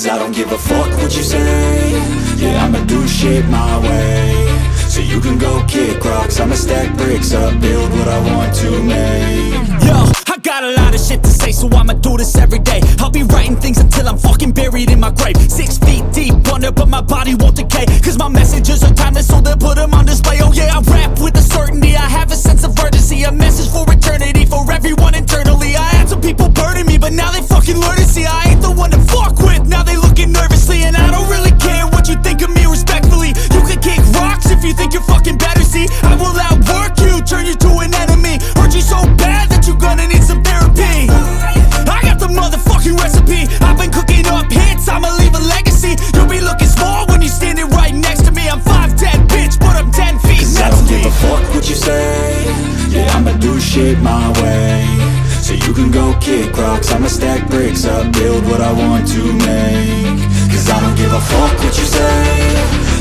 Cause I don't give a fuck what you say. Yeah, I'ma do shit my way. So you can go kick rocks, I'ma stack bricks up, build what I want to make. Yo, I got a lot of shit to say, so I'ma do this every day. I'll be writing things until I'm fucking buried in my grave. 6 feet deep under, but my body won't decay. Cause my messages are timeless, so they'll put them on display. Oh yeah, I rap with a certainty, I have a sense of urgency. A message for eternity, for everyone internally. I had some people burning me, but now they fucking learn to see I ain't the one to fuck with, now they looking nervously. And I don't really care what you think of me, respectfully. You can kick rocks if you think you're fucking better, see. I will outwork you, turn you to an enemy. Hurt you so bad that you're gonna need some therapy. I got the motherfucking recipe, I've been cooking up hits, I'ma leave a legacy. You'll be looking small when you're standing right next to me. I'm 5'10", bitch, but I'm 10 feet Cause next I don't to me. give a fuck what you say. Yeah, I'ma do shit my way. So you can go kick rocks, I'ma stack bricks up, build what I want to make. Cause I don't give a fuck what you say.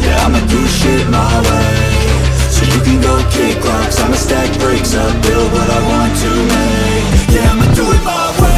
Yeah, I'ma do shit my way. So you can go kick rocks, I'ma stack bricks up, build what I want to make. Yeah, I'ma do it my way.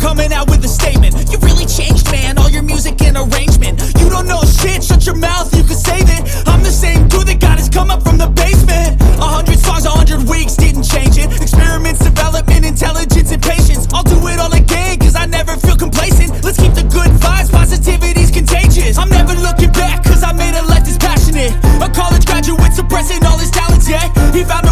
Coming out with a statement. You really changed, man, all your music and arrangement. You don't know shit, shut your mouth, you can save it. I'm the same dude that got his come up from the basement. 100 songs, 100 weeks, didn't change it. Experiments, development, intelligence, and patience. I'll do it all again, cause I never feel complacent. Let's keep the good vibes, positivity's contagious. I'm never looking back, cause I made a life that's passionate. A college graduate suppressing all his talents, yeah. He found